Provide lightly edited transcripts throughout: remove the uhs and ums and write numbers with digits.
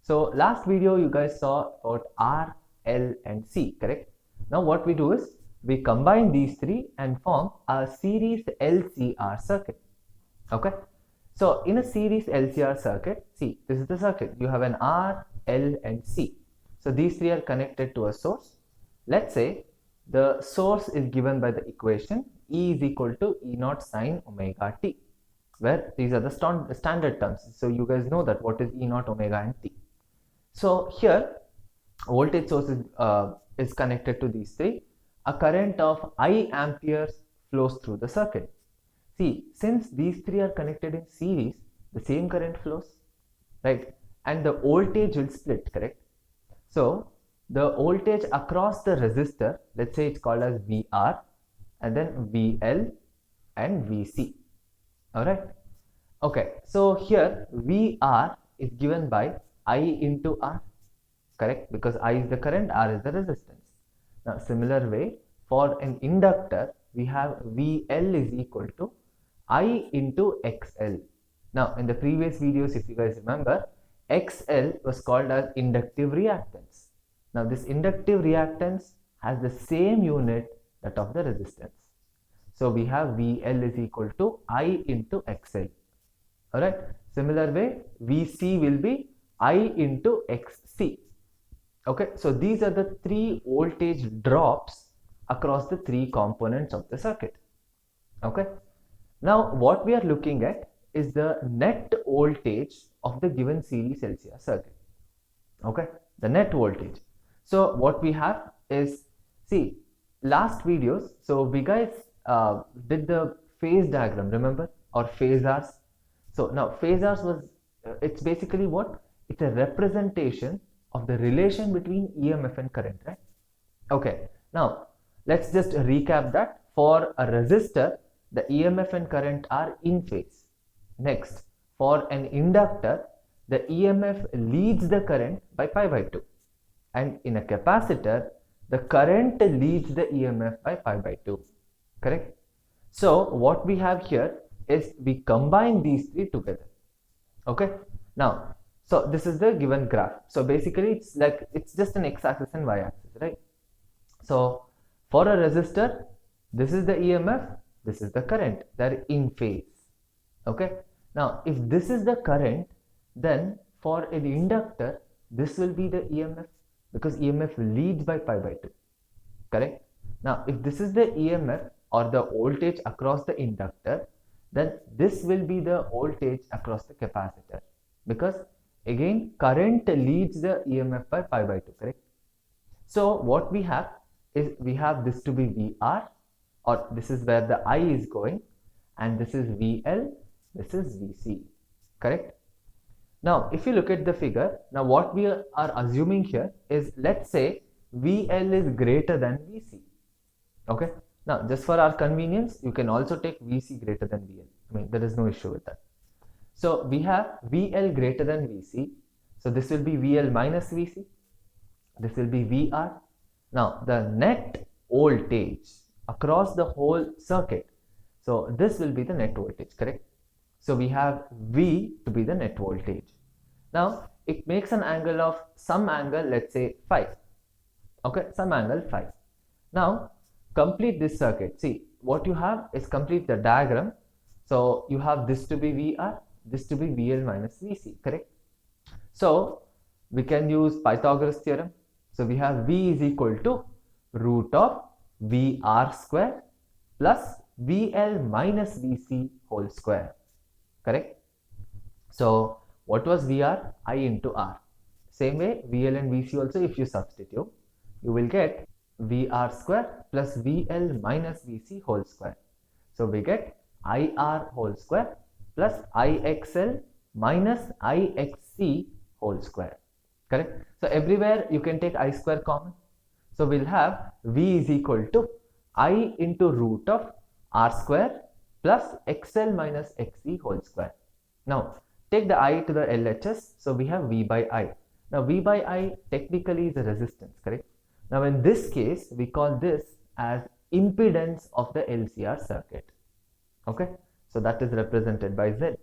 So last video you guys saw about R, L and C, correct? Now what we do is we combine these three and form a series LCR circuit. Okay. So in a series LCR circuit, see, this is the circuit. You have an R, L and C. So these three are connected to a source. Let's say the source is given by the equation E is equal to E naught sine omega t, where these are the standard terms. So you guys know that what is E naught omega and t. So here voltage source is connected to these three. A current of I amperes flows through the circuit. See, since these three are connected in series, the same current flows, right? And the voltage will split, correct? So the voltage across the resistor, let's say it's called as VR, and then VL and VC. All right. Okay. So here VR is given by I into R, correct? Because I is the current, R is the resistance. Now, similar way, for an inductor, we have VL is equal to I into XL. Now, in the previous videos, if you guys remember, XL was called as inductive reactance. Now, this inductive reactance has the same unit that of the resistance. So, we have VL is equal to I into XL. Alright. Similar way, VC will be I into XC. Okay. So, these are the three voltage drops across the three components of the circuit. Okay. Now, what we are looking at is the net voltage of the given series LCR circuit. Okay, the net voltage. So, what we have is, see, last videos, so we guys did the phase diagram, remember, or phasors. So, now phasors was, it's basically what? It's a representation of the relation between EMF and current, right? Okay, now let's just recap that. For a resistor, the EMF and current are in phase. Next, for an inductor, the EMF leads the current by pi by 2. And in a capacitor, the current leads the EMF by pi by 2. Correct? So, what we have here is we combine these three together. Okay? Now, so this is the given graph. So, basically, it's like, it's just an x-axis and y-axis, right? So, for a resistor, this is the EMF, this is the current, they're in phase. Okay. Now, if this is the current, then for an inductor, this will be the EMF, because EMF leads by pi by 2. Correct. Now, if this is the EMF or the voltage across the inductor, then this will be the voltage across the capacitor, because again current leads the EMF by pi by 2. Correct. So, what we have is we have this to be VR, or this is where the I is going, and this is VL, this is VC, correct? Now, if you look at the figure, now what we are assuming here is, let's say VL is greater than VC, okay? Now, just for our convenience, you can also take VC greater than VL. I mean, there is no issue with that. So, we have VL greater than VC. So, this will be VL minus VC. This will be VR. Now, the net voltage across the whole circuit, so this will be the net voltage, correct? So we have V to be the net voltage. Now it makes an angle of some angle, let's say 5. Okay, some angle 5. Now complete this circuit. See, what you have is complete the diagram. So you have this to be VR, this to be VL minus VC, correct? So we can use Pythagoras theorem. So we have V is equal to root of VR square plus VL minus VC whole square, correct? So what was VR? I into R. Same way VL and VC also, if you substitute, you will get VR square plus VL minus VC whole square. So we get IR whole square plus IXL minus IXC whole square, correct? So everywhere you can take I square common. So we'll have V is equal to I into root of R square plus XL minus XC whole square. Now take the I to the LHS. So we have V by I. Now V by I technically is a resistance, correct? Now in this case, we call this as impedance of the LCR circuit. Okay. So that is represented by Z.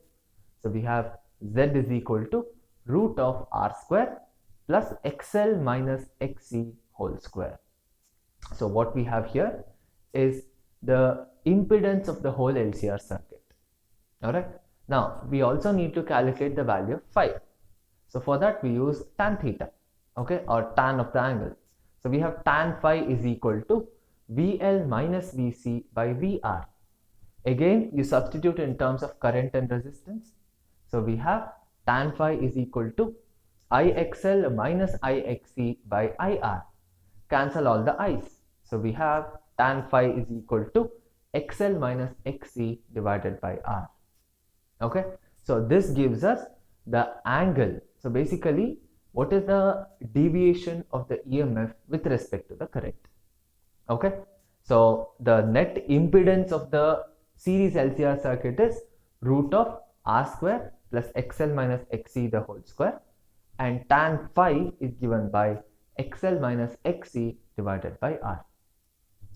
So we have Z is equal to root of r square plus xl minus xc whole square. So what we have here is the impedance of the whole LCR circuit. Alright. Now we also need to calculate the value of phi. So for that we use tan theta, okay, or tan of the angle. So we have tan phi is equal to VL minus VC by VR. Again, you substitute in terms of current and resistance. So we have tan phi is equal to IXL minus IXC by IR. Cancel all the i's. So we have tan phi is equal to XL minus XC divided by R. Okay, so this gives us the angle. So basically, what is the deviation of the EMF with respect to the current? Okay, so the net impedance of the series LCR circuit is root of R square plus XL minus XC the whole square, and tan phi is given by XL minus XC divided by R.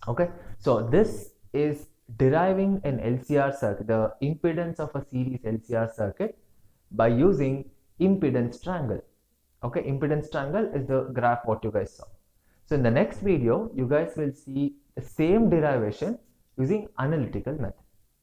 Okay, so this is deriving an LCR circuit, the impedance of a series LCR circuit, by using impedance triangle. Okay, impedance triangle is the graph what you guys saw. So in the next video, you guys will see the same derivation using analytical method.